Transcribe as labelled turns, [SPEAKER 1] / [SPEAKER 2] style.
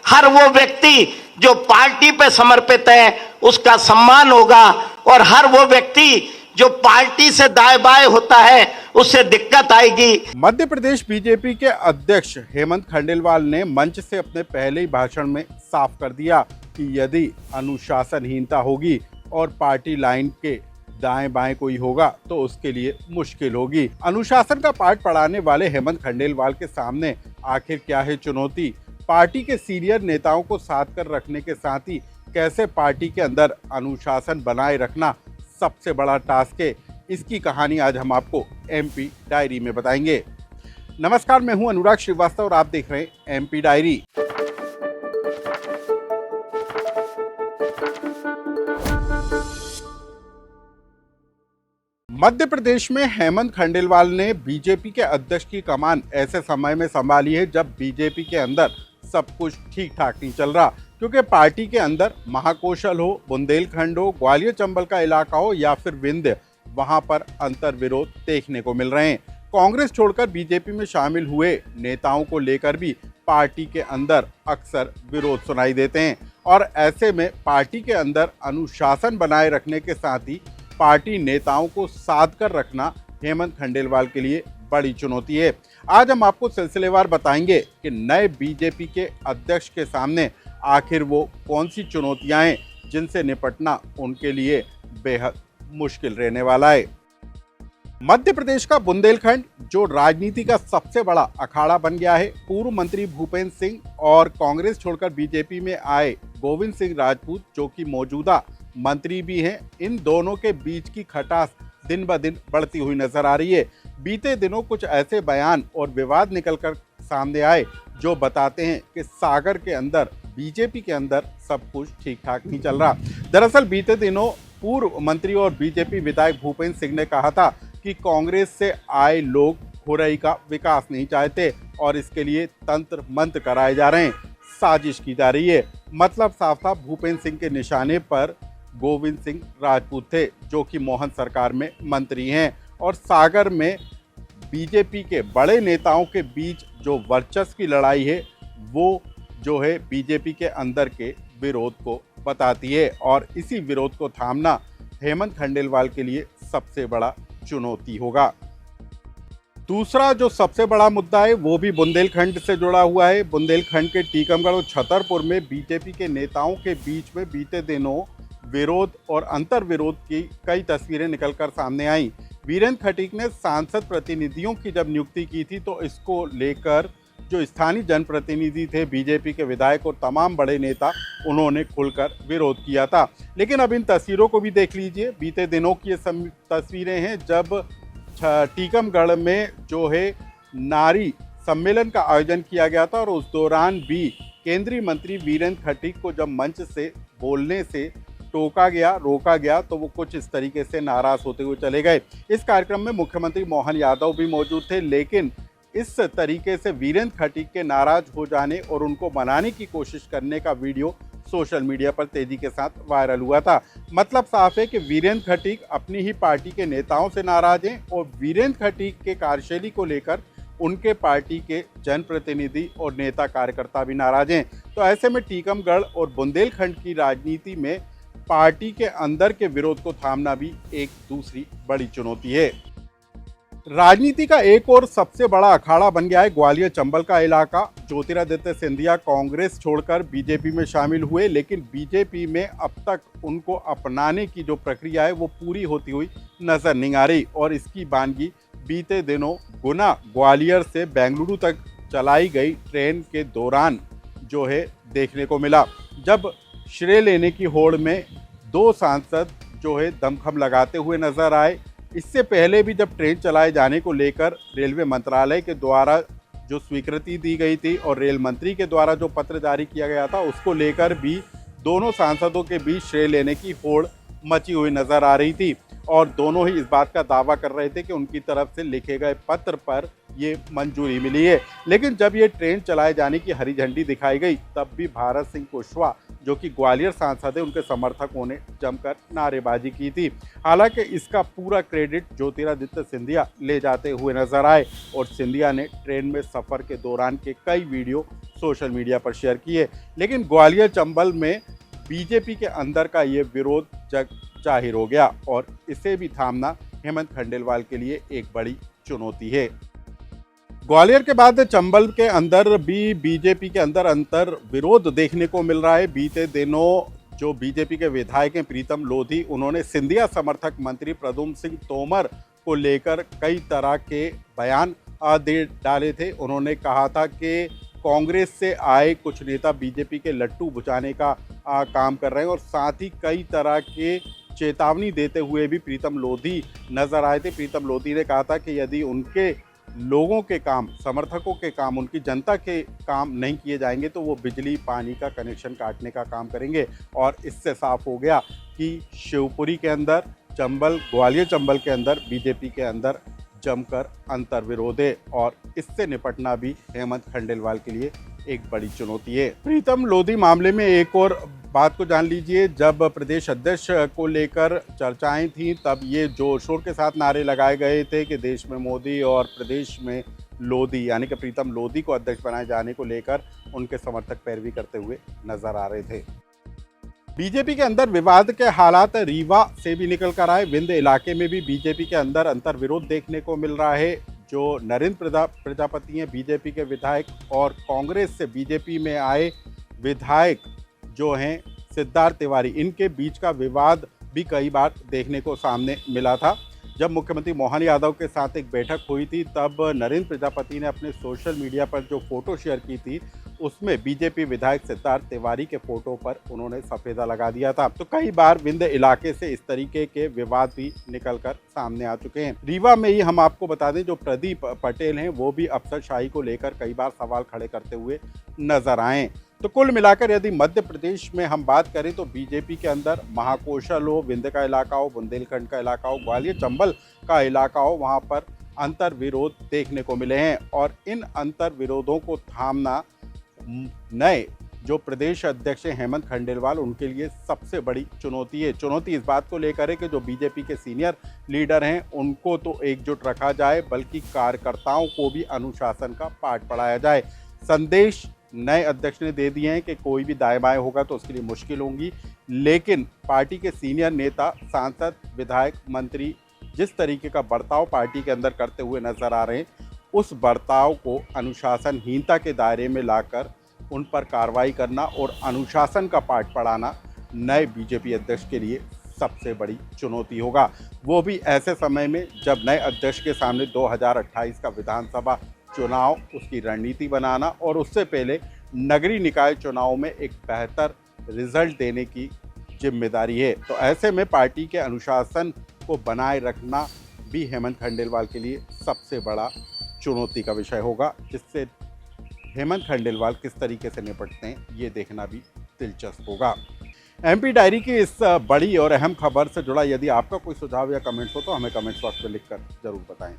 [SPEAKER 1] हर वो व्यक्ति जो पार्टी पे समर्पित है उसका सम्मान होगा, और हर वो व्यक्ति जो पार्टी से दाएं बाएं होता है उससे दिक्कत आएगी।
[SPEAKER 2] मध्य प्रदेश बीजेपी के अध्यक्ष हेमंत खंडेलवाल ने मंच से अपने पहले ही भाषण में साफ कर दिया कि यदि अनुशासनहीनता होगी और पार्टी लाइन के दाएं बाएं कोई होगा तो उसके लिए मुश्किल होगी। अनुशासन का पाठ पढ़ाने वाले हेमंत खंडेलवाल के सामने आखिर क्या है चुनौती? पार्टी के सीनियर नेताओं को साथ कर रखने के साथ ही कैसे पार्टी के अंदर अनुशासन बनाए रखना सबसे बड़ा टास्क है, इसकी कहानी आज हम आपको एमपी डायरी में बताएंगे। नमस्कार, मैं हूं अनुराग श्रीवास्तव और आप देख रहे हैं एमपी डायरी। मध्य प्रदेश में हेमंत खंडेलवाल ने बीजेपी के अध्यक्ष की कमान ऐसे समय में संभाली है जब बीजेपी के अंदर सब कुछ ठीक ठाक नहीं चल रहा, क्योंकि पार्टी के अंदर महाकौशल हो, बुंदेलखंड हो, ग्वालियर चंबल का इलाका हो या फिर विंध्य, वहां पर अंतर विरोध देखने को मिल रहे हैं। कांग्रेस छोड़कर बीजेपी में शामिल हुए नेताओं को लेकर भी पार्टी के अंदर अक्सर विरोध सुनाई देते हैं, और ऐसे में पार्टी के अंदर अनुशासन बनाए रखने के साथ ही पार्टी नेताओं को साध कर रखना हेमंत खंडेलवाल के लिए बड़ी चुनौती है। आज हम आपको सिलसिलेवार बताएंगे कि नए बीजेपी के अध्यक्ष के सामने आखिर वो कौन सी चुनौतियां हैं जिनसे निपटना उनके लिए बेहद मुश्किल रहने वाला है। मध्य प्रदेश का बुंदेलखंड जो राजनीति का सबसे बड़ा अखाड़ा बन गया है, पूर्व मंत्री भूपेंद्र सिंह और कांग्रेस छोड़कर बीजेपी में आए गोविंद सिंह राजपूत जो कि मौजूदा मंत्री भी हैं, इन दोनों के बीच की खटास दिन ब दिन बढ़ती हुई नजर आ रही है। बीते दिनों कुछ ऐसे बयान और विवाद निकलकर सामने आए जो बताते हैं कि सागर के अंदर बीजेपी के अंदर सब कुछ ठीक ठाक नहीं चल रहा। दरअसल बीते दिनों पूर्व मंत्री और बीजेपी विधायक भूपेंद्र सिंह ने कहा था कि कांग्रेस से आए लोग खुरई का विकास नहीं चाहते और इसके लिए तंत्र मंत्र कराए जा रहे हैं, साजिश की जा रही है। मतलब साफ साफ भूपेंद्र सिंह के निशाने पर गोविंद सिंह राजपूत थे जो कि मोहन सरकार में मंत्री हैं, और सागर में बीजेपी के बड़े नेताओं के बीच जो वर्चस्व की लड़ाई है वो जो है बीजेपी के अंदर के विरोध को बताती है, और इसी विरोध को थामना हेमंत खंडेलवाल के लिए सबसे बड़ा चुनौती होगा। दूसरा जो सबसे बड़ा मुद्दा है वो भी बुंदेलखंड से जुड़ा हुआ है। बुंदेलखंड के टीकमगढ़ और छतरपुर में बीजेपी के नेताओं के बीच में बीते दिनों विरोध और अंतर विरोध की कई तस्वीरें निकलकर सामने आई। वीरेंद्र खटीक ने सांसद प्रतिनिधियों की जब नियुक्ति की थी तो इसको लेकर जो स्थानीय जनप्रतिनिधि थे, बीजेपी के विधायक और तमाम बड़े नेता, उन्होंने खुलकर विरोध किया था। लेकिन अब इन तस्वीरों को भी देख लीजिए। बीते दिनों की ये तस्वीरें हैं जब टीकमगढ़ में जो है नारी सम्मेलन का आयोजन किया गया था, और उस दौरान भी केंद्रीय मंत्री वीरेंद्र खटीक को जब मंच से बोलने से टोका गया, रोका गया, तो वो कुछ इस तरीके से नाराज होते हुए चले गए। इस कार्यक्रम में मुख्यमंत्री मोहन यादव भी मौजूद थे, लेकिन इस तरीके से वीरेंद्र खटीक के नाराज हो जाने और उनको मनाने की कोशिश करने का वीडियो सोशल मीडिया पर तेजी के साथ वायरल हुआ था। मतलब साफ है कि वीरेंद्र खटीक अपनी ही पार्टी के नेताओं से नाराज हैं, और वीरेंद्र खटीक के कार्यशैली को लेकर उनके पार्टी के जनप्रतिनिधि और नेता कार्यकर्ता भी नाराज हैं। तो ऐसे में टीकमगढ़ और बुंदेलखंड की राजनीति में पार्टी के अंदर के विरोध को थामना भी एक दूसरी बड़ी चुनौती है। राजनीति का एक और सबसे बड़ा अखाड़ा बन गया है ग्वालियर चंबल का इलाका। ज्योतिरादित्य सिंधिया कांग्रेस छोड़कर बीजेपी में शामिल हुए, लेकिन बीजेपी में अब तक उनको अपनाने की जो प्रक्रिया है वो पूरी होती हुई नजर नहीं आ रही, और इसकी बानगी बीते दिनों गुना ग्वालियर से बेंगलुरु तक चलाई गई ट्रेन के दौरान जो है देखने को मिला, जब श्रेय लेने की होड़ में दो सांसद जो है दमखम लगाते हुए नजर आए। इससे पहले भी जब ट्रेन चलाए जाने को लेकर रेलवे मंत्रालय के द्वारा जो स्वीकृति दी गई थी और रेल मंत्री के द्वारा जो पत्र जारी किया गया था, उसको लेकर भी दोनों सांसदों के बीच श्रेय लेने की होड़ मची हुई नजर आ रही थी, और दोनों ही इस बात का दावा कर रहे थे कि उनकी तरफ से लिखे गए पत्र पर ये मंजूरी मिली है। लेकिन जब ये ट्रेन चलाए जाने की हरी झंडी दिखाई गई, तब भी भारत सिंह कुशवाहा जो कि ग्वालियर सांसद है, उनके समर्थकों ने जमकर नारेबाजी की थी। हालांकि इसका पूरा क्रेडिट ज्योतिरादित्य सिंधिया ले जाते हुए नजर आए और सिंधिया ने ट्रेन में सफर के दौरान के कई वीडियो सोशल मीडिया पर शेयर किए। लेकिन ग्वालियर चंबल में बीजेपी के अंदर का ये विरोध जग जाहिर हो गया और इसे भी थामना हेमंत खंडेलवाल के लिए एक बड़ी चुनौती है। ग्वालियर के बाद चंबल के अंदर भी बीजेपी के अंदर अंतर विरोध देखने को मिल रहा है। बीते दिनों जो बीजेपी के विधायक हैं प्रीतम लोधी, उन्होंने सिंधिया समर्थक मंत्री प्रद्युम्न सिंह तोमर को लेकर कई तरह के बयान दे डाले थे। उन्होंने कहा था कि कांग्रेस से आए कुछ नेता बीजेपी के लट्टू बुझाने का काम कर रहे हैं और साथ ही कई तरह के चेतावनी देते हुए भी प्रीतम लोधी नजर आए थे। प्रीतम लोधी ने कहा था कि यदि उनके लोगों के काम, समर्थकों के काम, उनकी जनता के काम नहीं किए जाएंगे तो वो बिजली पानी का कनेक्शन काटने का काम करेंगे। और इससे साफ हो गया कि शिवपुरी के अंदर, चंबल, ग्वालियर चंबल के अंदर बीजेपी के अंदर जमकर अंतर विरोध है और इससे निपटना भी हेमंत खंडेलवाल के लिए एक बड़ी चुनौती है। प्रीतम लोधी मामले में एक और बात को जान लीजिए। जब प्रदेश अध्यक्ष को लेकर चर्चाएं थी तब ये जोर शोर के साथ नारे लगाए गए थे कि देश में मोदी और प्रदेश में लोधी, यानी कि प्रीतम लोधी को अध्यक्ष बनाए जाने को लेकर उनके समर्थक पैरवी करते हुए नजर आ रहे थे। बीजेपी के अंदर विवाद के हालात रीवा से भी निकल कर आए। विंध्य इलाके में भी बीजेपी के अंदर अंतर विरोध देखने को मिल रहा है। जो नरेंद्र प्रजापति हैं बीजेपी के विधायक और कांग्रेस से बीजेपी में आए विधायक जो हैं सिद्धार्थ तिवारी, इनके बीच का विवाद भी कई बार देखने को सामने मिला था। जब मुख्यमंत्री मोहन यादव के साथ एक बैठक हुई थी तब नरेंद्र प्रजापति ने अपने सोशल मीडिया पर जो फोटो शेयर की थी उसमें बीजेपी विधायक सिद्धार्थ तिवारी के फोटो पर उन्होंने सफेदा लगा दिया था। तो कई बार विंध्य इलाके से इस तरीके के विवाद भी निकलकर सामने आ चुके हैं। रीवा में ही हम आपको बता दें, जो प्रदीप पटेल हैं वो भी अफसरशाही को लेकर कई बार सवाल खड़े करते हुए नजर आए। तो कुल मिलाकर यदि मध्य प्रदेश में हम बात करें तो बीजेपी के अंदर महाकौशल हो, विंध्य का इलाका हो, बुंदेलखंड का इलाका हो, ग्वालियर चंबल का इलाका हो, वहाँ पर अंतर विरोध देखने को मिले हैं और इन अंतर विरोधों को थामना नए जो प्रदेश अध्यक्ष हैं हेमंत खंडेलवाल, उनके लिए सबसे बड़ी चुनौती है। चुनौती इस बात को लेकर है कि जो बीजेपी के सीनियर लीडर हैं उनको तो एकजुट रखा जाए, बल्कि कार्यकर्ताओं को भी अनुशासन का पाठ पढ़ाया जाए। संदेश नए अध्यक्ष ने दे दिए हैं कि कोई भी दाएं बाएं होगा तो उसके लिए मुश्किल होंगी, लेकिन पार्टी के सीनियर नेता, सांसद, विधायक, मंत्री जिस तरीके का बर्ताव पार्टी के अंदर करते हुए नजर आ रहे हैं, उस बर्ताव को अनुशासनहीनता के दायरे में लाकर उन पर कार्रवाई करना और अनुशासन का पाठ पढ़ाना नए बीजेपी अध्यक्ष के लिए सबसे बड़ी चुनौती होगा। वो भी ऐसे समय में जब नए अध्यक्ष के सामने 2028 का विधानसभा चुनाव, उसकी रणनीति बनाना और उससे पहले नगरीय निकाय चुनाव में एक बेहतर रिजल्ट देने की जिम्मेदारी है। तो ऐसे में पार्टी के अनुशासन को बनाए रखना भी हेमंत खंडेलवाल के लिए सबसे बड़ा चुनौती का विषय होगा, जिससे हेमंत खंडेलवाल किस तरीके से निपटते हैं ये देखना भी दिलचस्प होगा। एमपी डायरी की इस बड़ी और अहम खबर से जुड़ा यदि आपका कोई सुझाव या कमेंट्स हो तो हमें कमेंट्स बॉक्स में लिखकर जरूर बताएं।